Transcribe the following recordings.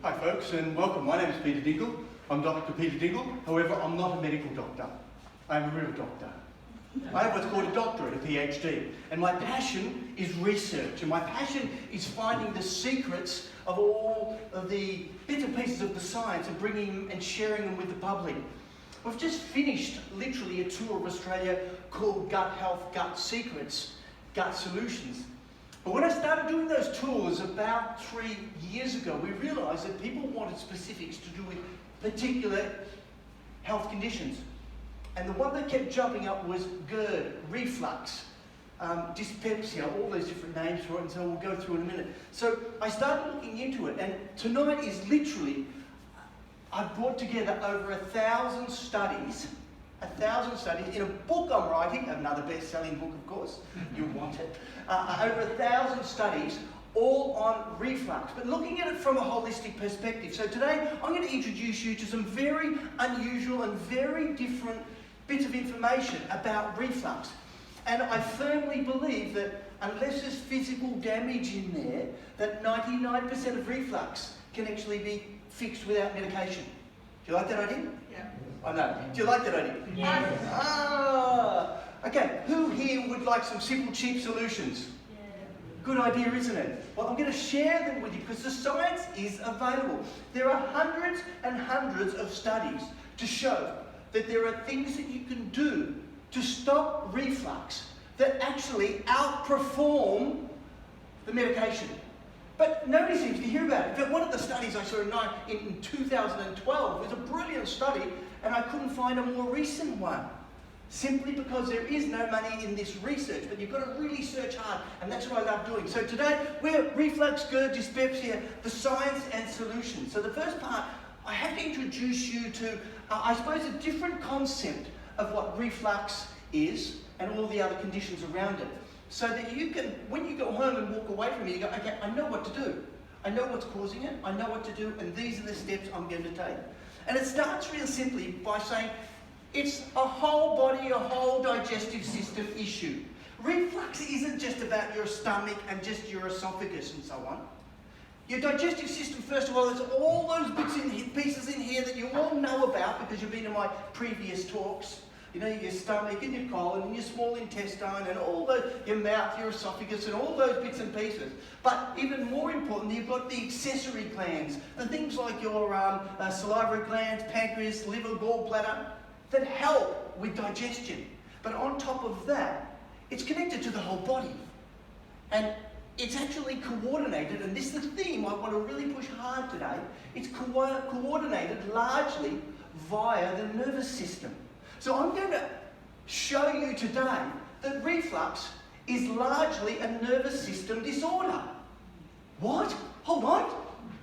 Hi folks and welcome. My name is Peter Dingle. I'm Dr. Peter Dingle. However, I'm not a medical doctor. I'm a real doctor. I have what's called a doctorate, a PhD. And my passion is research. And my passion is finding the secrets of all of the bits and pieces of the science and bringing them and sharing them with the public. We've just finished literally a tour of Australia called Gut Health, Gut Secrets, Gut Solutions. But when I started doing those tours about 3 years ago, we realised that people wanted specifics to do with particular health conditions. And the one that kept jumping up was GERD, reflux, dyspepsia, all those different names for it, and so we'll go through in a minute. So I started looking into it, and tonight is literally, I've brought together over 1,000 studies, 1,000 studies in a book I'm writing, another best-selling book of course, you want it, over 1,000 studies, all on reflux, but looking at it from a holistic perspective. So today I'm going to introduce you to some very unusual and very different bits of information about reflux. And I firmly believe that unless there's physical damage in there, that 99% of reflux can actually be fixed without medication. Do you like that idea? Yeah. I know. Do you like that idea? Yes. Okay, who here would like some simple, cheap solutions? Good idea, isn't it? Well, I'm going to share them with you because the science is available. There are hundreds and hundreds of studies to show that there are things that you can do to stop reflux that actually outperform the medication. But nobody seems to hear about it. In fact, one of the studies I saw in 2012 was a brilliant study, and I couldn't find a more recent one. Simply because there is no money in this research, but you've got to really search hard, and that's what I love doing. So today, we're reflux, GERD, dyspepsia, the science and solutions. So the first part, I have to introduce you to, I suppose, a different concept of what reflux is and all the other conditions around it. So that you can, when you go home and walk away from it, you go, okay, I know what to do. I know what's causing it, I know what to do, and these are the steps I'm going to take. And it starts real simply by saying, it's a whole body, a whole digestive system issue. Reflux isn't just about your stomach and just your esophagus and so on. Your digestive system, first of all, there's all those bits and pieces in here that you all know about because you've been in my previous talks. You know, your stomach and your colon and your small intestine and all those, your mouth, your esophagus and all those bits and pieces. But even more importantly, you've got the accessory glands, the things like your salivary glands, pancreas, liver, gallbladder, that help with digestion. But on top of that, it's connected to the whole body. And it's actually coordinated, and this is the theme I want to really push hard today. It's coordinated largely via the nervous system. So I'm going to show you today that reflux is largely a nervous system disorder. What? Hold on.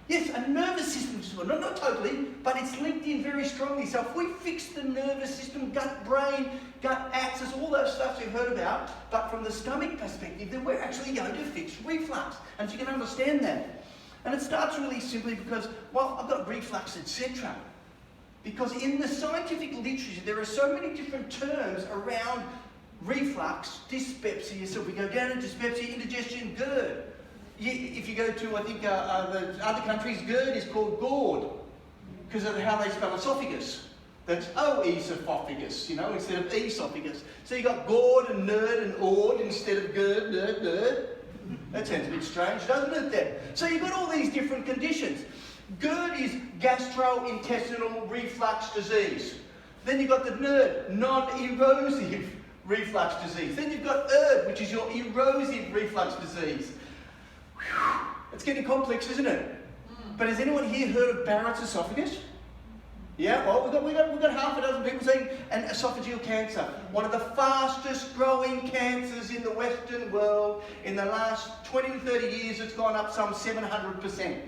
Yes, a nervous system disorder, not totally, but it's linked in very strongly. So if we fix the nervous system, gut, brain, gut axis, all those stuff you've heard about, but from the stomach perspective, then we're actually going to fix reflux. And so you can understand that. And it starts really simply because, well, I've got reflux, etc. Because in the scientific literature, there are so many different terms around reflux, dyspepsia. So if we go down to dyspepsia, indigestion, GERD. If you go to, I think, the other countries, GERD is called GORD because of how they spell esophagus. That's O-esophagus, you know, instead of esophagus. So you got GORD and NERD and ORD instead of GERD, NERD, NERD. That sounds a bit strange, doesn't it then? So you've got all these different conditions. GERD is gastrointestinal reflux disease. Then you've got the NERD, non-erosive reflux disease. Then you've got ERD, which is your erosive reflux disease. Whew. It's getting complex, isn't it? But has anyone here heard of Barrett's esophagus? Yeah, well, we've got half a dozen people saying an esophageal cancer, one of the fastest growing cancers in the Western world. In the last 20 to 30 years, it's gone up some 700%.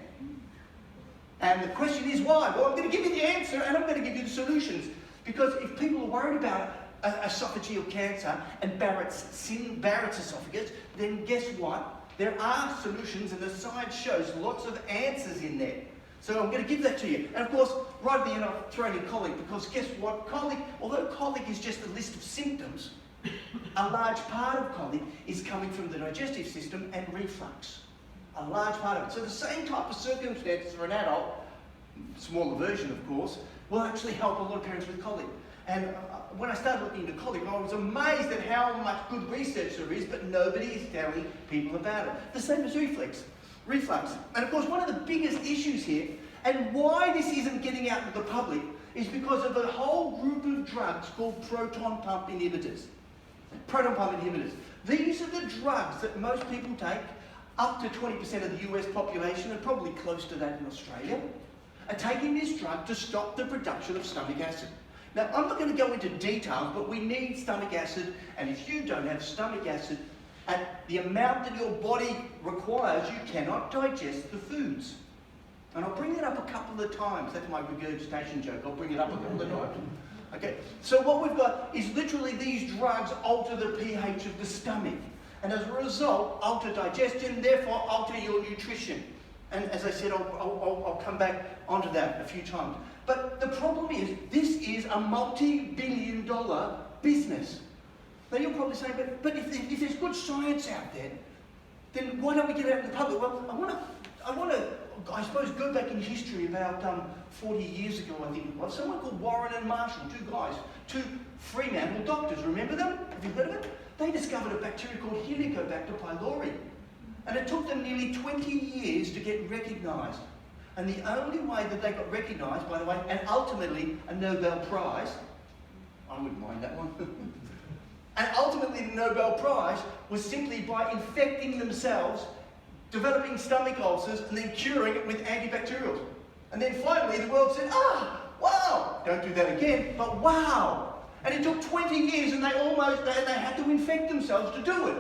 And the question is why? Well, I'm going to give you the answer and I'm going to give you the solutions. Because if people are worried about esophageal cancer and Barrett's esophagus, then guess what? There are solutions and the science shows lots of answers in there. So I'm going to give that to you. And of course, right at the end I've thrown in colic because guess what? Colic, although colic is just a list of symptoms, a large part of colic is coming from the digestive system and reflux. a large part of it. So the same type of circumstances for an adult, smaller version of course, will actually help a lot of parents with colic. And when I started looking into colic, I was amazed at how much good research there is, but nobody is telling people about it. The same as reflux. And of course, one of the biggest issues here, and why this isn't getting out to the public, is because of a whole group of drugs called proton pump inhibitors. These are the drugs that most people take, up to 20% of the US population, and probably close to that in Australia, are taking this drug to stop the production of stomach acid. Now, I'm not going to go into details, but we need stomach acid, and if you don't have stomach acid at the amount that your body requires, you cannot digest the foods. And I'll bring it up a couple of times. That's my regurgitation joke. I'll bring it up a couple of times. Okay, so what we've got is literally these drugs alter the pH of the stomach. And as a result, alter digestion, therefore alter your nutrition. And as I said, I'll come back onto that a few times. But the problem is, this is a multi-billion-dollar business. Now you're probably saying, but if there's good science out there, then why don't we get it out in the public? Well, I want to, I suppose, go back in history about 40 years ago, I think it was. Someone called Warren and Marshall, two guys, two Fremantle doctors. Remember them? Have you heard of it? They discovered a bacteria called Helicobacter pylori. And it took them nearly 20 years to get recognised. And the only way that they got recognised, by the way, and ultimately a Nobel Prize, I wouldn't mind that one, and ultimately the Nobel Prize was simply by infecting themselves, developing stomach ulcers, and then curing it with antibacterials. And then finally the world said, wow, don't do that again, but wow. And it took 20 years and they had to infect themselves to do it.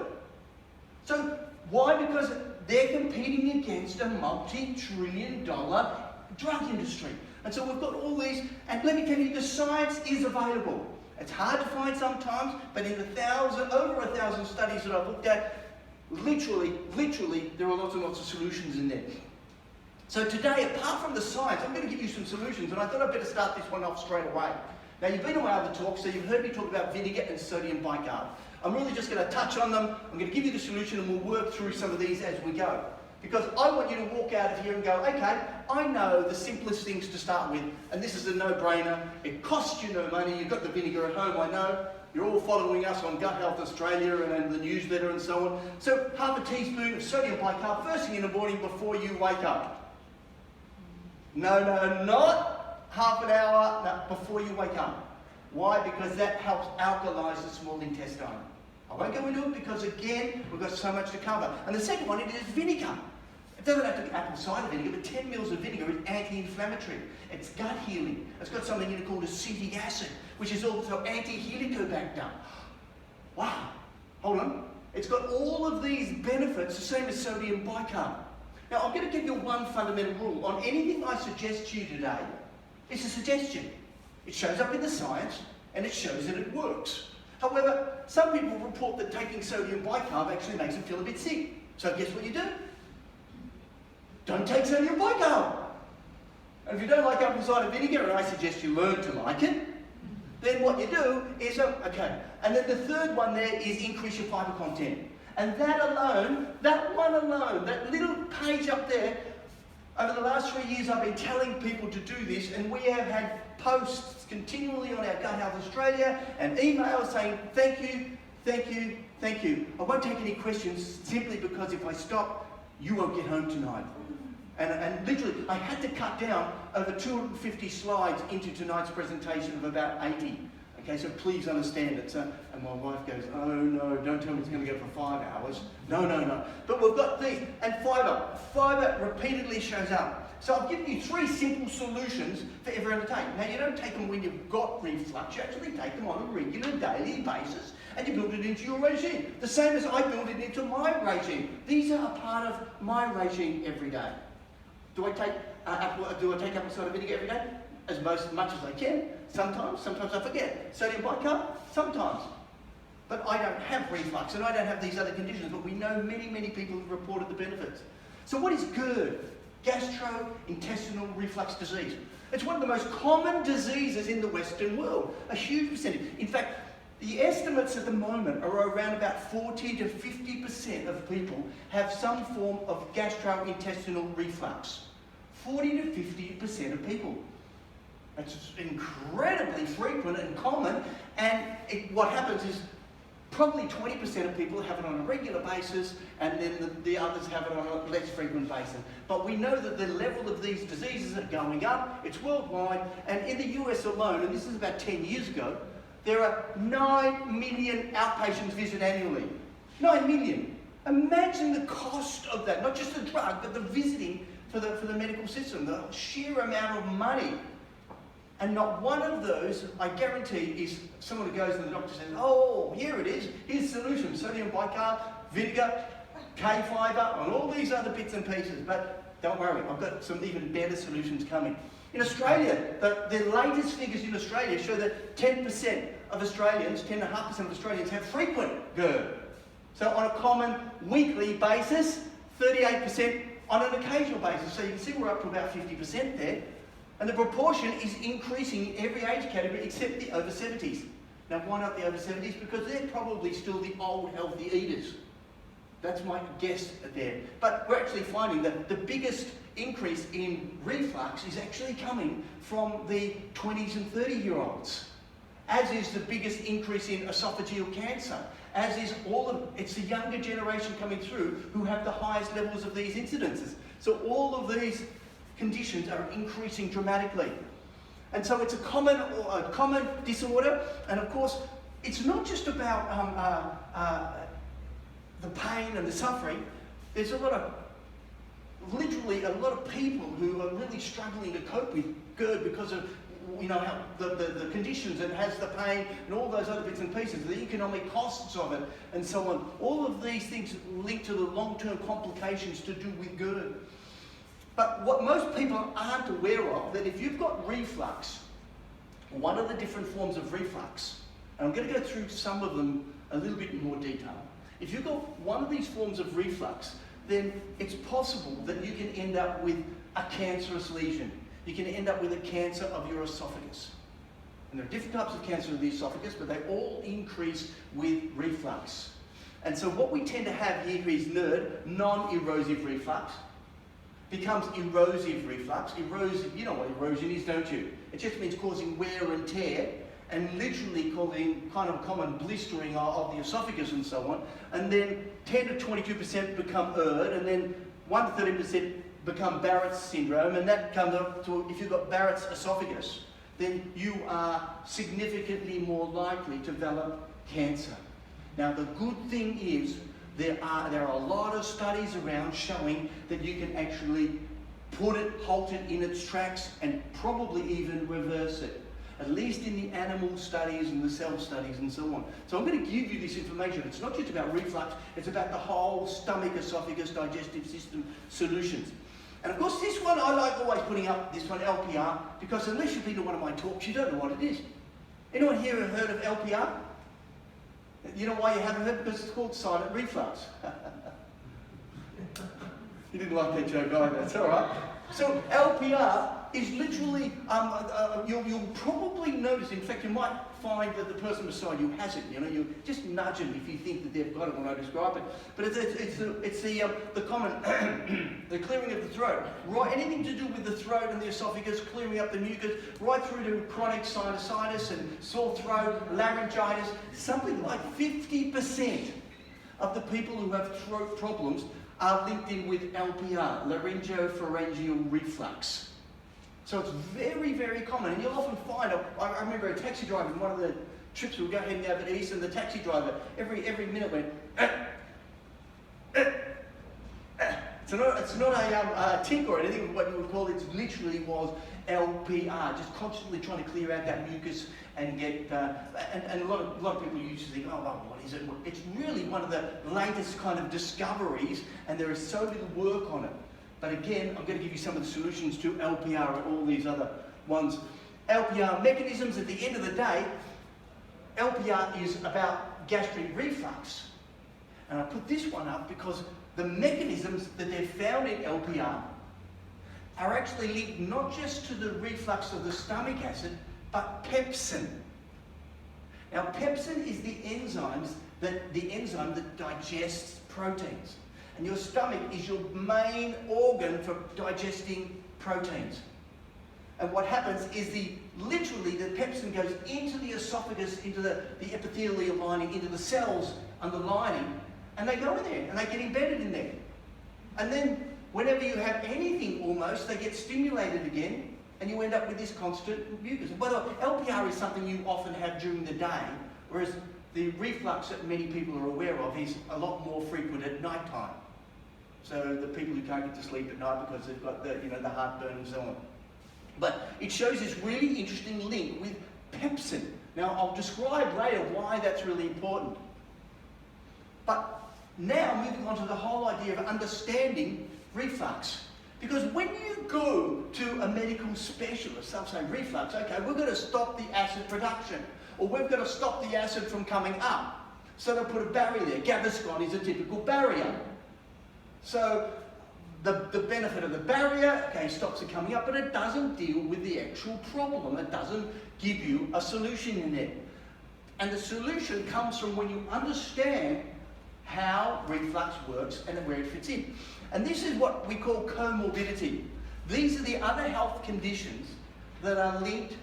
So why? Because they're competing against a multi-trillion-dollar drug industry. And so we've got all these, and let me tell you, the science is available. It's hard to find sometimes, but in over 1,000 studies that I've looked at, literally, there are lots and lots of solutions in there. So today, apart from the science, I'm going to give you some solutions, and I thought I'd better start this one off straight away. Now, you've been away on the talk, so you've heard me talk about vinegar and sodium bicarb. I'm really just going to touch on them. I'm going to give you the solution, and we'll work through some of these as we go. Because I want you to walk out of here and go, okay, I know the simplest things to start with, and this is a no-brainer. It costs you no money. You've got the vinegar at home, I know. You're all following us on Gut Health Australia and the newsletter and so on. So half a teaspoon of sodium bicarb first thing in the morning before you wake up. No, not half an hour before you wake up. Why? Because that helps alkalize the small intestine. I won't go into it because, again, we've got so much to cover. And the second one, it is vinegar. It doesn't have to be apple cider vinegar, but 10 mils of vinegar is anti-inflammatory. It's gut healing. It's got something in it called acetic acid, which is also anti-helicobacter. Wow. Hold on. It's got all of these benefits, the same as sodium bicarb. Now, I'm going to give you one fundamental rule. On anything I suggest to you today, it's a suggestion. It shows up in the science, and it shows that it works. However, some people report that taking sodium bicarb actually makes them feel a bit sick. So guess what you do? Don't take sodium bicarb. And if you don't like apple cider vinegar, and I suggest you learn to like it, then what you do is, okay. And then the third one there is increase your fibre content. And that alone, that one alone, that little page up there, over the last 3 years I've been telling people to do this, and we have had posts continually on our Gut Health Australia and emails saying thank you, thank you, thank you. I won't take any questions simply because if I stop, you won't get home tonight. And literally, I had to cut down over 250 slides into tonight's presentation of about 80. Okay, so please understand it. And my wife goes, oh no, don't tell me it's going to go for 5 hours. No. But we've got these. And fibre. Fibre repeatedly shows up. So I've given you 3 simple solutions for everyone to take. Now, you don't take them when you've got reflux. You actually take them on a regular, daily basis, and you build it into your regime. The same as I build it into my regime. These are a part of my regime every day. Do I take apple cider vinegar every day? As much as I can. Sometimes I forget. Sodium bicarb? Sometimes. But I don't have reflux, and I don't have these other conditions, but we know many people have reported the benefits. So what is GERD? Gastrointestinal reflux disease. It's one of the most common diseases in the Western world. A huge percentage. In fact, The estimates at the moment are around about 40 to 50% of people have some form of gastrointestinal reflux. 40 to 50% of people. It's incredibly frequent and common, and what happens is probably 20% of people have it on a regular basis, and then the others have it on a less frequent basis. But we know that the level of these diseases are going up. It's worldwide, and in the US alone, and this is about 10 years ago, there are 9 million outpatients visit annually. 9 million. Imagine the cost of that, not just the drug, but the visiting for the medical system, the sheer amount of money. And not one of those, I guarantee, is someone who goes to the doctor and says, oh, here it is, here's the solution, sodium bicarb, vinegar, K fibre, and all these other bits and pieces. But don't worry, I've got some even better solutions coming. In Australia, the latest figures in Australia show that 10% of Australians, 10.5% of Australians have frequent GERD. So on a common weekly basis, 38% on an occasional basis. So you can see we're up to about 50% there. And the proportion is increasing in every age category except the over 70s. Now why not the over 70s? Because they're probably still the old healthy eaters. That's my guess there. But we're actually finding that the biggest increase in reflux is actually coming from the 20s and 30-year-olds. As is the biggest increase in esophageal cancer. As is it's the younger generation coming through who have the highest levels of these incidences. So all of these conditions are increasing dramatically. And so it's a common disorder, and of course, it's not just about the pain and the suffering. There's literally a lot of people who are really struggling to cope with GERD because of how the conditions, it has the pain and all those other bits and pieces, the economic costs of it, and so on. All of these things link to the long-term complications to do with GERD. But what most people aren't aware of, that if you've got reflux, one of the different forms of reflux, and I'm going to go through some of them a little bit in more detail. If you've got one of these forms of reflux, then it's possible that you can end up with a cancerous lesion. You can end up with a cancer of your esophagus. And there are different types of cancer of the esophagus, but they all increase with reflux. And so what we tend to have here is NERD, non-erosive reflux, becomes erosive reflux. You know what erosion is, don't you? It just means causing wear and tear, and literally causing kind of common blistering of the esophagus and so on. And then 10 to 22% become ERD, and then 1 to 30% become Barrett's syndrome, and that comes up to, if you've got Barrett's esophagus, then you are significantly more likely to develop cancer. Now the good thing is, there are a lot of studies around showing that you can actually halt it in its tracks and probably even reverse it. At least in the animal studies and the cell studies and so on. So I'm going to give you this information. It's not just about reflux, it's about the whole stomach, esophagus, digestive system solutions. And of course this one, I like always putting up this one, LPR, because unless you've been to one of my talks, you don't know what it is. Anyone here heard of LPR? You know why you haven't heard? Because it's called silent reflux. You didn't like that joke either, that's all right. So LPR is literally, you'll probably notice, in fact you might find that the person beside you has it, you just nudge them if you think that they've got it when I describe it. But it's the common, the clearing of the throat. Right, anything to do with the throat and the esophagus, clearing up the mucus, right through to chronic sinusitis and sore throat, laryngitis. Something like 50% of the people who have throat problems are linked in with LPR, laryngopharyngeal reflux. So it's very, very common, and you'll often find, I remember a taxi driver in one of the trips we were heading over east, and the taxi driver, every minute went, It's not a tick or anything, what you would call it literally was LPR, just constantly trying to clear out that mucus and get, and a lot of people used to think, oh, well, what is it? It's really one of the latest kind of discoveries, and there is so little work on it. But again, I'm going to give you some of the solutions to LPR and all these other ones. LPR mechanisms, at the end of the day, LPR is about gastric reflux. And I put this one up because the mechanisms that they've found in LPR are actually linked not just to the reflux of the stomach acid, but pepsin. Now, pepsin is the enzyme that digests proteins. And your stomach is your main organ for digesting proteins. And what happens is literally the pepsin goes into the esophagus, into the epithelial lining, into the cells underlining, and they go in there and they get embedded in there. And then whenever you have anything almost, they get stimulated again, and you end up with this constant mucus. And by the way, LPR is something you often have during the day, whereas the reflux that many people are aware of is a lot more frequent at night time. So the people who can't get to sleep at night because they've got the heartburn and so on. But it shows this really interesting link with pepsin. Now I'll describe later why that's really important. But now moving on to the whole idea of understanding reflux. Because when you go to a medical specialist, they'll say reflux, okay, we're going to stop the acid production, or we've got to stop the acid from coming up. So they'll put a barrier there. Gaviscon is a typical barrier. So the benefit of the barrier, okay, stops it coming up, but it doesn't deal with the actual problem. It doesn't give you a solution in it. And the solution comes from when you understand how reflux works and where it fits in. And this is what we call comorbidity. These are the other health conditions that are linked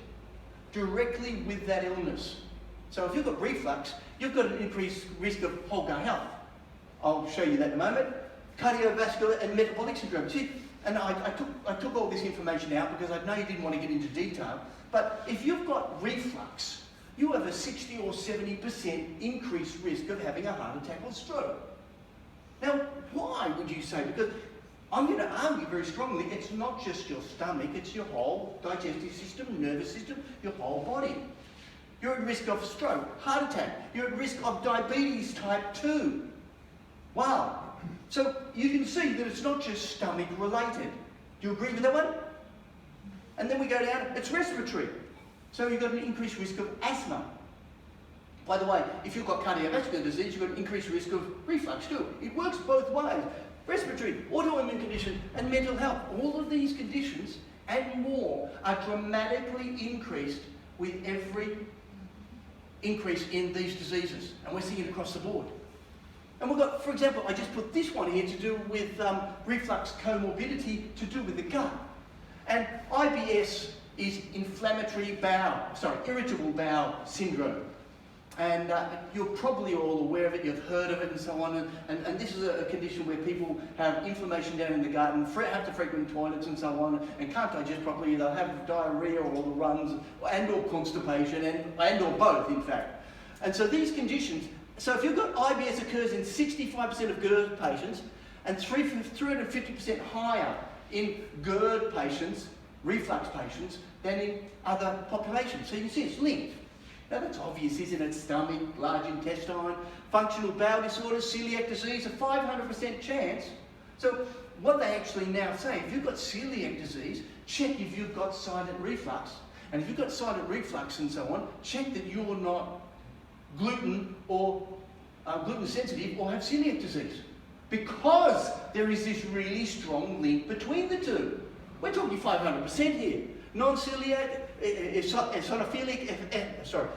directly with that illness. So if you've got reflux, you've got an increased risk of whole gut health. I'll show you that in a moment. Cardiovascular and metabolic syndrome. See, and I took all this information out because I know you didn't want to get into detail, but if you've got reflux, you have a 60 or 70% increased risk of having a heart attack or stroke. Now, why would you say? Because I'm going to argue very strongly, it's not just your stomach, it's your whole digestive system, nervous system, your whole body. You're at risk of stroke, heart attack, you're at risk of diabetes type 2. Wow. So you can see that it's not just stomach related. Do you agree with that one? And then we go down, it's respiratory. So you've got an increased risk of asthma. By the way, if you've got cardiovascular disease, you've got an increased risk of reflux too. It works both ways. Respiratory, autoimmune condition, and mental health. All of these conditions and more are dramatically increased with every increase in these diseases. And we're seeing it across the board. And we've got, for example, I just put this one here to do with reflux comorbidity to do with the gut. And IBS is irritable bowel syndrome. And you're probably all aware of it, you've heard of it and so on. And this is a condition where people have inflammation down in the gut and have to frequent toilets and so on and can't digest properly. They'll have diarrhea or the runs and or constipation and or both, in fact. And so these conditions, so if you've got IBS occurs in 65% of GERD patients and 350% higher in GERD patients, reflux patients, than in other populations. So you can see it's linked. Now that's obvious, isn't it? Stomach, large intestine, functional bowel disorders, celiac disease, a 500% chance. So what they actually now say, if you've got celiac disease, check if you've got silent reflux. And if you've got silent reflux and so on, check that you're not gluten or gluten sensitive or have celiac disease. Because there is this really strong link between the two. We're talking 500% here. Non-celiac,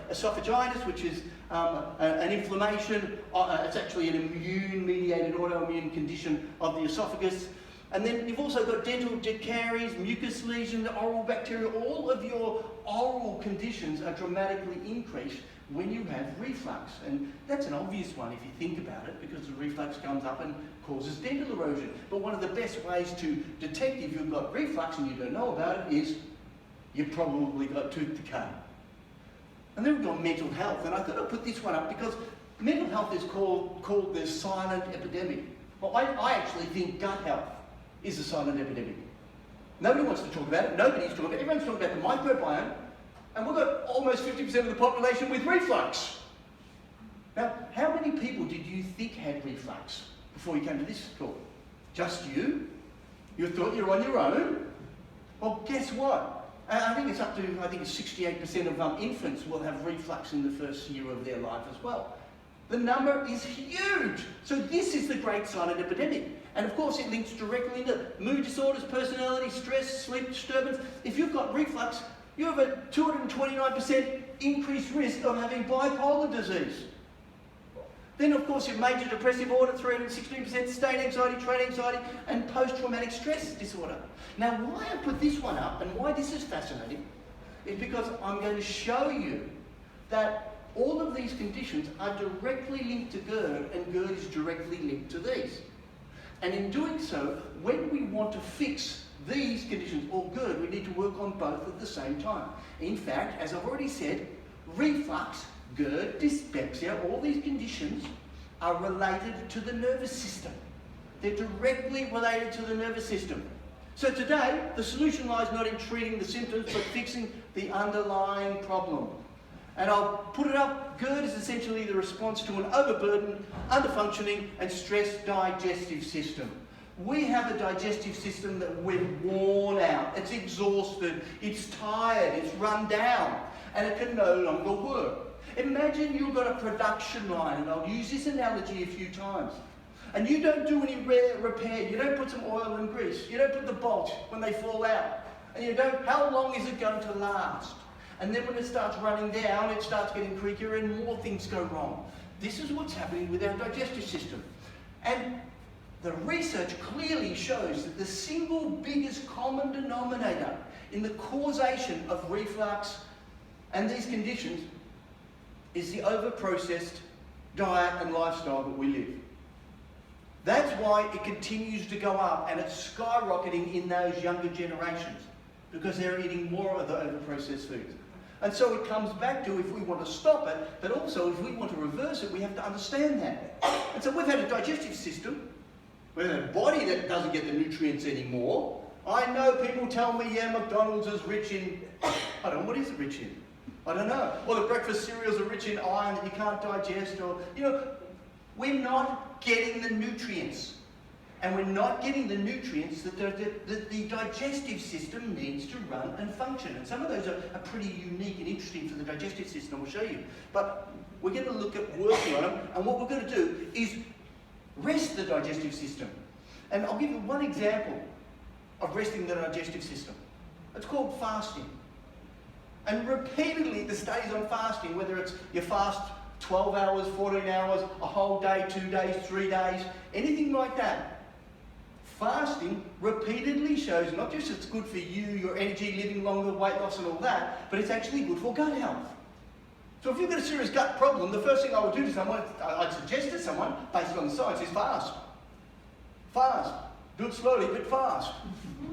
esophagitis, which is an inflammation, it's actually an immune-mediated autoimmune condition of the esophagus. And then you've also got dental caries, mucus lesions, oral bacteria. All of your oral conditions are dramatically increased when you have reflux. And that's an obvious one if you think about it, because the reflux comes up and causes dental erosion. But one of the best ways to detect if you've got reflux and you don't know about it is you've probably got tooth decay. And then we've got mental health. And I thought I'd put this one up because mental health is called the silent epidemic. Well, I actually think gut health is a silent epidemic. Nobody wants to talk about it. Nobody's talking about it. Everyone's talking about the microbiome. And we've got almost 50% of the population with reflux. Now, how many people did you think had reflux before you came to this talk? Just you? You thought you were on your own? Well, guess what? I think it's up to, 68% of infants will have reflux in the first year of their life as well. The number is huge. So this is the great silent epidemic. And of course it links directly into mood disorders, personality, stress, sleep disturbance. If you've got reflux, you have a 229% increased risk of having bipolar disease. Then, of course, your major depressive order, 316%, state anxiety, trait anxiety, and post-traumatic stress disorder. Now, why I put this one up and why this is fascinating is because I'm going to show you that all of these conditions are directly linked to GERD, and GERD is directly linked to these. And in doing so, when we want to fix these conditions, or GERD, we need to work on both at the same time. In fact, as I've already said, reflux, GERD, dyspepsia, all these conditions are related to the nervous system. They're directly related to the nervous system. So today, the solution lies not in treating the symptoms, but fixing the underlying problem. And I'll put it up, GERD is essentially the response to an overburdened, underfunctioning, and stressed digestive system. We have a digestive system that we're worn out, it's exhausted, it's tired, it's run down, and it can no longer work. Imagine you've got a production line, and I'll use this analogy a few times, and you don't do any repair, you don't put some oil and grease, you don't put the bolts when they fall out, and you don't, how long is it going to last? And then when it starts running down, it starts getting creakier and more things go wrong. This is what's happening with our digestive system. And the research clearly shows that the single biggest common denominator in the causation of reflux and these conditions is the over-processed diet and lifestyle that we live. That's why it continues to go up, and it's skyrocketing in those younger generations because they're eating more of the over-processed foods. And so it comes back to, if we want to stop it, but also if we want to reverse it, we have to understand that. And so we've had a digestive system, we've had a body that doesn't get the nutrients anymore. I know people tell me, yeah, McDonald's is rich in, I don't know, what is it rich in? I don't know. Or the breakfast cereals are rich in iron that you can't digest, or, you know, we're not getting the nutrients. And we're not getting the nutrients that the digestive system needs to run and function. And some of those are pretty unique and interesting for the digestive system, I'll show you. But we're going to look at working on them, and what we're going to do is rest the digestive system. And I'll give you one example of resting the digestive system. It's called fasting. And repeatedly, the studies on fasting, whether it's you fast 12 hours, 14 hours, a whole day, 2 days, 3 days, anything like that, fasting repeatedly shows not just it's good for you, your energy, living longer, weight loss and all that, but it's actually good for gut health. So if you've got a serious gut problem, the first thing I would do to someone, I'd suggest to someone, based on the science, is fast. Fast. Do it slowly, but fast.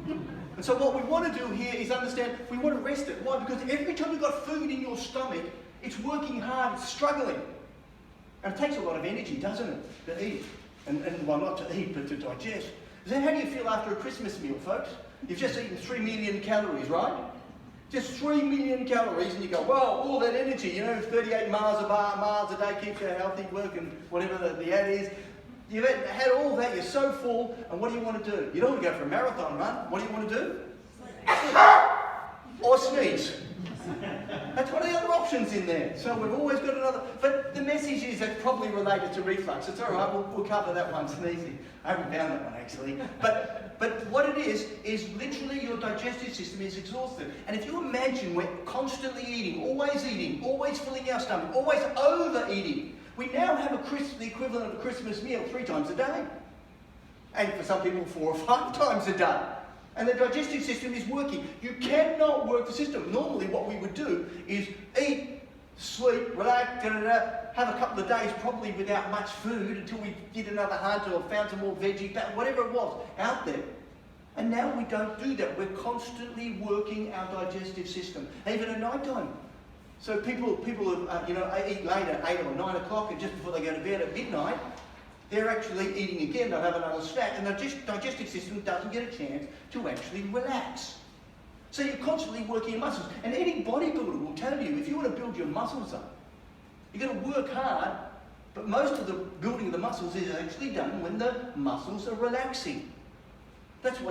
And so what we want to do here is understand, we want to rest it. Why? Because every time you've got food in your stomach, it's working hard, it's struggling. And it takes a lot of energy, doesn't it, to eat? And well, not to eat, but to digest. Then how do you feel after a Christmas meal, folks? You've just eaten 3 million calories, right? Just 3 million calories, and you go, well, all that energy, you know, 38 miles a day keeps you healthy, working, whatever the ad is. You've had all that, you're so full, and what do you want to do? You don't want to go for a marathon run. What do you want to do? Or sneeze. That's one of the other options in there. So we've always got another. But the message is that's probably related to reflux. It's all right, we'll cover that one, sneezing. I haven't found that one actually. But what it is literally your digestive system is exhausted. And if you imagine we're constantly eating, always filling our stomach, always overeating, we now have the equivalent of a Christmas meal 3 times a day. And for some people 4 or 5 times a day. And the digestive system is working. You cannot work the system. Normally what we would do is eat, sleep, relax, have a couple of days probably without much food until we did another hunt or found some more veggie, whatever it was, out there. And now we don't do that. We're constantly working our digestive system, even at night time. So people eat later, 8 or 9 o'clock, and just before they go to bed at midnight, they're actually eating again, they'll have another snack, and the digestive system doesn't get a chance to actually relax. So you're constantly working your muscles. And any bodybuilder will tell you, if you want to build your muscles up, you're going to work hard, but most of the building of the muscles is actually done when the muscles are relaxing. That's why